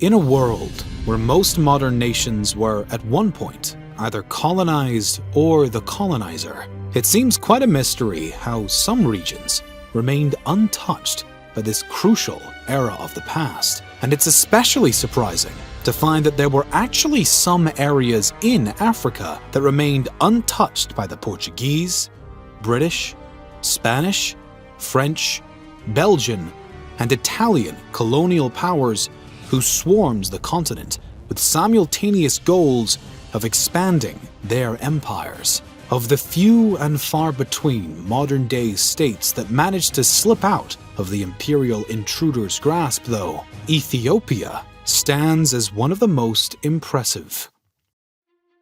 In a world where most modern nations were, at one point, either colonized or the colonizer, it seems quite a mystery how some regions remained untouched by this crucial era of the past. And it's especially surprising to find that there were actually some areas in Africa that remained untouched by the Portuguese, British, Spanish, French, Belgian, and Italian colonial powers who swarms the continent with simultaneous goals of expanding their empires. Of the few and far between modern-day states that managed to slip out of the imperial intruder's grasp, though, Ethiopia stands as one of the most impressive.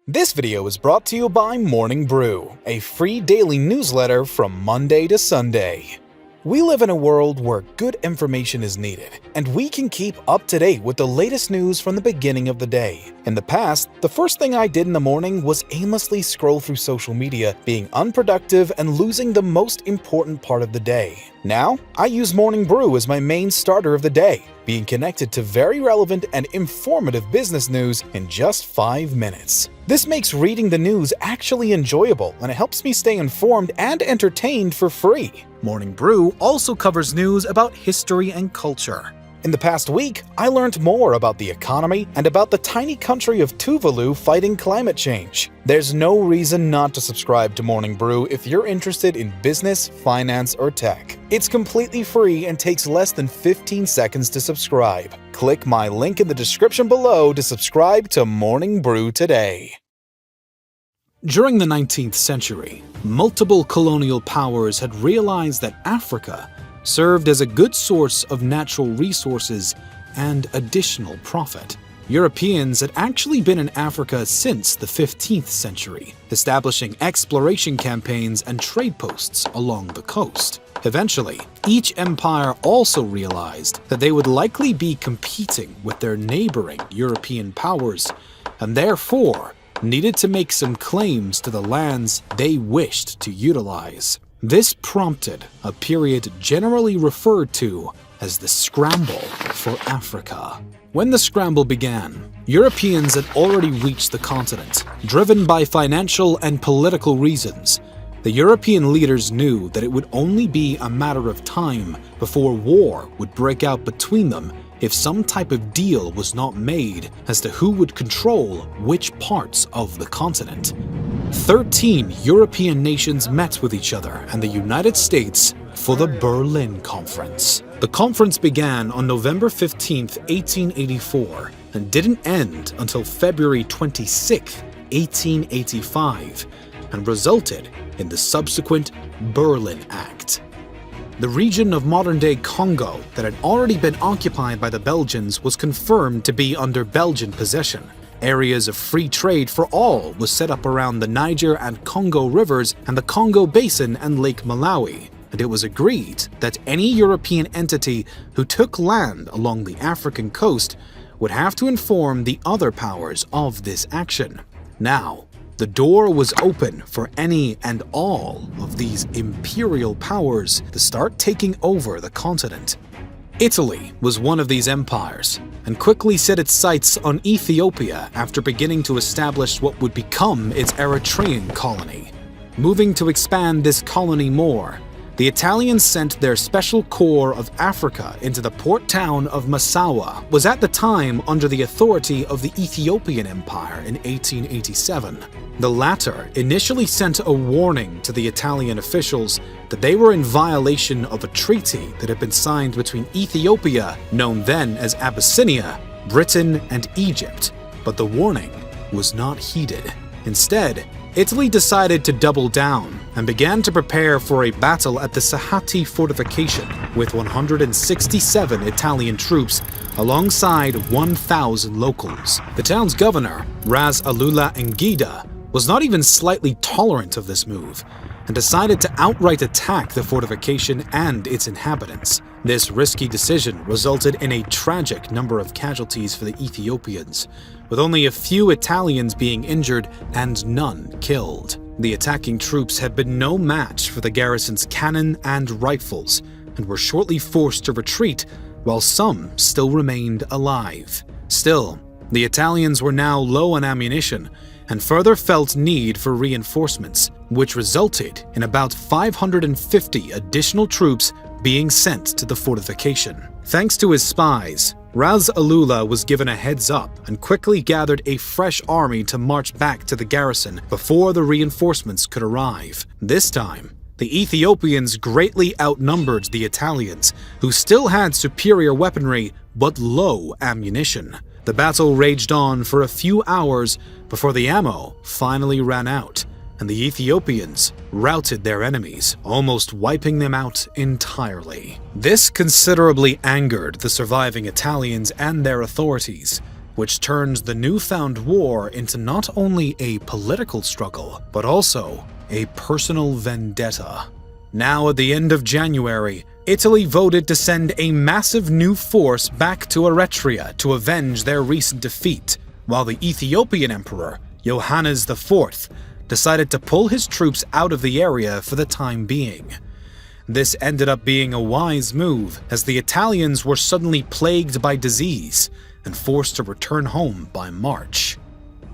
This video is brought to you by Morning Brew, a free daily newsletter from Monday to Sunday. We live in a world where good information is needed, and we can keep up to date with the latest news from the beginning of the day. In the past, the first thing I did in the morning was aimlessly scroll through social media, being unproductive and losing the most important part of the day. Now, I use Morning Brew as my main starter of the day, being connected to very relevant and informative business news in just 5 minutes. This makes reading the news actually enjoyable, and it helps me stay informed and entertained for free. Morning Brew also covers news about history and culture. In the past week, I learned more about the economy and about the tiny country of Tuvalu fighting climate change. There's no reason not to subscribe to Morning Brew if you're interested in business, finance, or tech. It's completely free and takes less than 15 seconds to subscribe. Click my link in the description below to subscribe to Morning Brew today. During the 19th century, multiple colonial powers had realized that Africa served as a good source of natural resources and additional profit. Europeans had actually been in Africa since the 15th century, establishing exploration campaigns and trade posts along the coast. Eventually, each empire also realized that they would likely be competing with their neighboring European powers, and therefore needed to make some claims to the lands they wished to utilize. This prompted a period generally referred to as the Scramble for Africa. When the scramble began, Europeans had already reached the continent. Driven by financial and political reasons, the European leaders knew that it would only be a matter of time before war would break out between them if some type of deal was not made as to who would control which parts of the continent. 13 European nations met with each other and the United States for the Berlin Conference. The conference began on November 15, 1884, and didn't end until February 26, 1885, and resulted in the subsequent Berlin Act. The region of modern-day Congo that had already been occupied by the Belgians was confirmed to be under Belgian possession. Areas of free trade for all was set up around the Niger and Congo rivers and the Congo Basin and Lake Malawi, and it was agreed that any European entity who took land along the African coast would have to inform the other powers of this action. Now, the door was open for any and all of these imperial powers to start taking over the continent. Italy was one of these empires, and quickly set its sights on Ethiopia after beginning to establish what would become its Eritrean colony. Moving to expand this colony more, the Italians sent their Special Corps of Africa into the port town of Massawa, was at the time under the authority of the Ethiopian Empire in 1887. The latter initially sent a warning to the Italian officials that they were in violation of a treaty that had been signed between Ethiopia, known then as Abyssinia, Britain, and Egypt, but the warning was not heeded. Instead, Italy decided to double down and began to prepare for a battle at the Sahati fortification with 167 Italian troops alongside 1,000 locals. The town's governor, Ras Alula Ngida, was not even slightly tolerant of this move and decided to outright attack the fortification and its inhabitants. This risky decision resulted in a tragic number of casualties for the Ethiopians, with only a few Italians being injured and none killed. The attacking troops had been no match for the garrison's cannon and rifles, and were shortly forced to retreat, while some still remained alive. Still, the Italians were now low on ammunition and further felt need for reinforcements, which resulted in about 550 additional troops being sent to the fortification. Thanks to his spies, Ras Alula was given a heads up and quickly gathered a fresh army to march back to the garrison before the reinforcements could arrive. This time, the Ethiopians greatly outnumbered the Italians, who still had superior weaponry but low ammunition. The battle raged on for a few hours before the ammo finally ran out, and the Ethiopians routed their enemies, almost wiping them out entirely. This considerably angered the surviving Italians and their authorities, which turned the newfound war into not only a political struggle, but also a personal vendetta. Now, at the end of January, Italy voted to send a massive new force back to Eritrea to avenge their recent defeat, while the Ethiopian emperor, Johannes IV, decided to pull his troops out of the area for the time being. This ended up being a wise move, as the Italians were suddenly plagued by disease and forced to return home by March.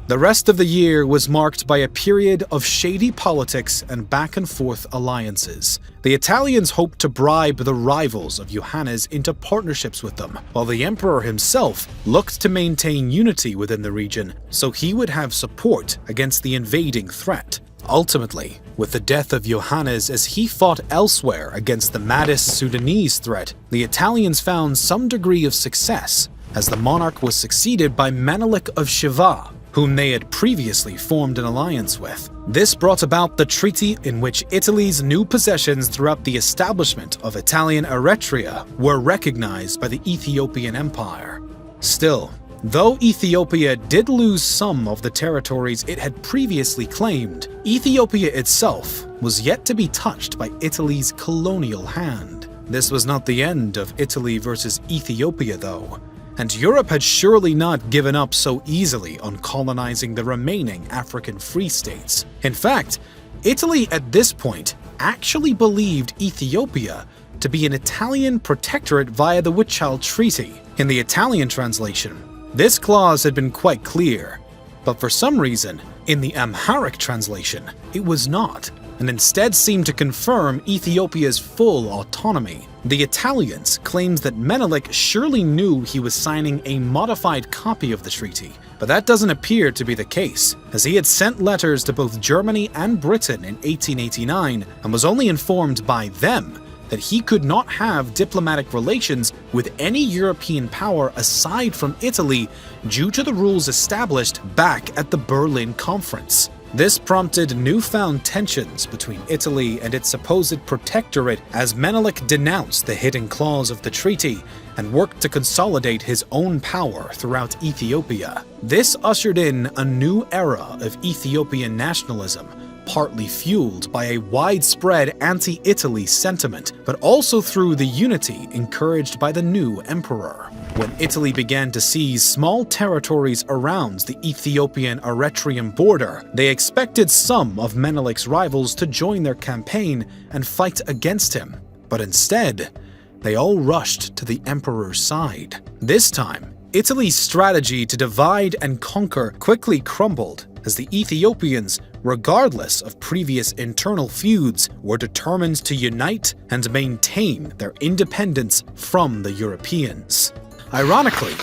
The rest of the year was marked by a period of shady politics and back-and-forth alliances. The Italians hoped to bribe the rivals of Johannes into partnerships with them, while the emperor himself looked to maintain unity within the region so he would have support against the invading threat. Ultimately, with the death of Johannes as he fought elsewhere against the maddest Sudanese threat, the Italians found some degree of success, as the monarch was succeeded by Menelik of Shiva, whom they had previously formed an alliance with. This brought about the treaty in which Italy's new possessions throughout the establishment of Italian Eritrea were recognized by the Ethiopian Empire. Still, though Ethiopia did lose some of the territories it had previously claimed, Ethiopia itself was yet to be touched by Italy's colonial hand. This was not the end of Italy versus Ethiopia, though, and Europe had surely not given up so easily on colonizing the remaining African free states. In fact, Italy at this point actually believed Ethiopia to be an Italian protectorate via the Wichal Treaty. In the Italian translation, this clause had been quite clear, but for some reason, in the Amharic translation, it was not, and instead seemed to confirm Ethiopia's full autonomy. The Italians claimed that Menelik surely knew he was signing a modified copy of the treaty, but that doesn't appear to be the case, as he had sent letters to both Germany and Britain in 1889 and was only informed by them that he could not have diplomatic relations with any European power aside from Italy due to the rules established back at the Berlin Conference. This prompted newfound tensions between Italy and its supposed protectorate as Menelik denounced the hidden clause of the treaty and worked to consolidate his own power throughout Ethiopia. This ushered in a new era of Ethiopian nationalism, partly fueled by a widespread anti-Italy sentiment, but also through the unity encouraged by the new emperor. When Italy began to seize small territories around the Ethiopian-Eritrean border, they expected some of Menelik's rivals to join their campaign and fight against him, but instead, they all rushed to the emperor's side. This time, Italy's strategy to divide and conquer quickly crumbled, as the Ethiopians, regardless of previous internal feuds, were determined to unite and maintain their independence from the Europeans. Ironically,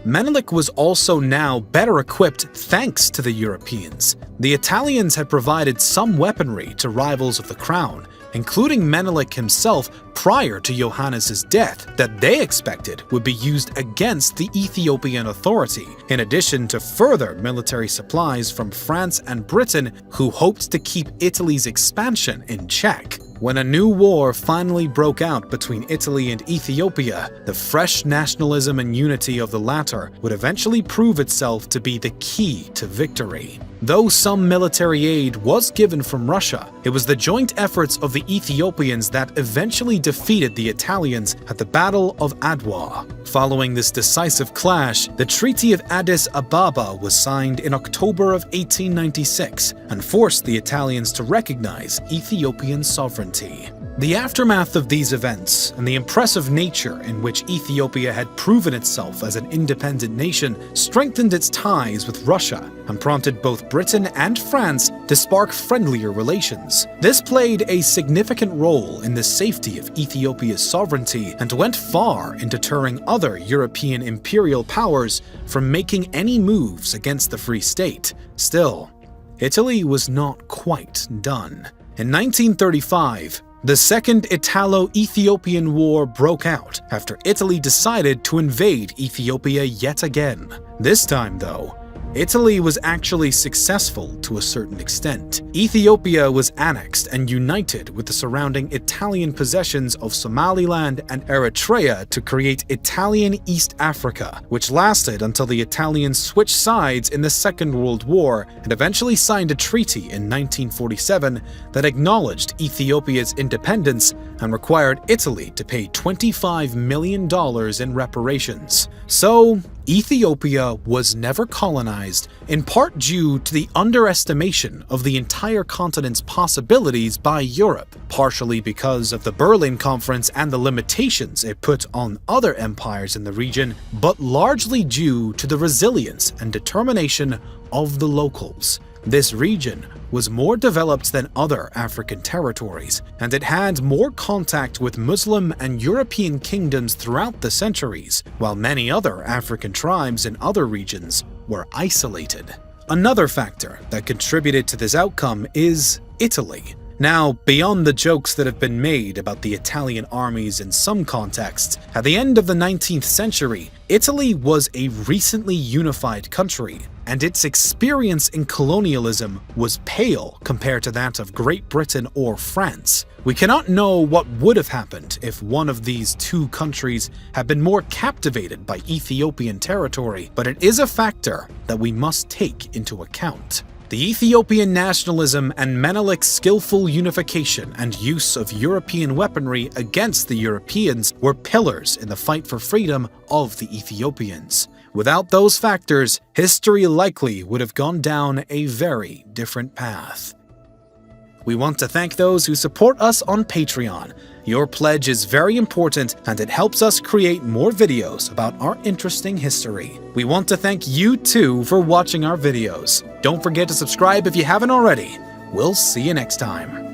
Menelik was also now better equipped thanks to the Europeans. The Italians had provided some weaponry to rivals of the crown, including Menelik himself prior to Johannes' death, that they expected would be used against the Ethiopian authority, in addition to further military supplies from France and Britain, who hoped to keep Italy's expansion in check. When a new war finally broke out between Italy and Ethiopia, the fresh nationalism and unity of the latter would eventually prove itself to be the key to victory. Though some military aid was given from Russia, it was the joint efforts of the Ethiopians that eventually defeated the Italians at the Battle of Adwa. Following this decisive clash, the Treaty of Addis Ababa was signed in October of 1896 and forced the Italians to recognize Ethiopian sovereignty. The aftermath of these events and the impressive nature in which Ethiopia had proven itself as an independent nation strengthened its ties with Russia and prompted both Britain and France to spark friendlier relations. This played a significant role in the safety of Ethiopia's sovereignty and went far in deterring other European imperial powers from making any moves against the Free State. Still, Italy was not quite done. In 1935, the Second Italo-Ethiopian War broke out after Italy decided to invade Ethiopia yet again. This time, though, Italy was actually successful to a certain extent. Ethiopia was annexed and united with the surrounding Italian possessions of Somaliland and Eritrea to create Italian East Africa, which lasted until the Italians switched sides in the Second World War and eventually signed a treaty in 1947 that acknowledged Ethiopia's independence and required Italy to pay $25 million in reparations. So, Ethiopia was never colonized, in part due to the underestimation of the entire continent's possibilities by Europe, partially because of the Berlin Conference and the limitations it put on other empires in the region, but largely due to the resilience and determination of the locals. This region was more developed than other African territories, and it had more contact with Muslim and European kingdoms throughout the centuries, while many other African tribes in other regions were isolated. Another factor that contributed to this outcome is Italy. Now, beyond the jokes that have been made about the Italian armies in some contexts, at the end of the 19th century, Italy was a recently unified country, and its experience in colonialism was pale compared to that of Great Britain or France. We cannot know what would have happened if one of these two countries had been more captivated by Ethiopian territory, but it is a factor that we must take into account. The Ethiopian nationalism and Menelik's skillful unification and use of European weaponry against the Europeans were pillars in the fight for freedom of the Ethiopians. Without those factors, history likely would have gone down a very different path. We want to thank those who support us on Patreon. Your pledge is very important and it helps us create more videos about our interesting history. We want to thank you too for watching our videos. Don't forget to subscribe if you haven't already. We'll see you next time.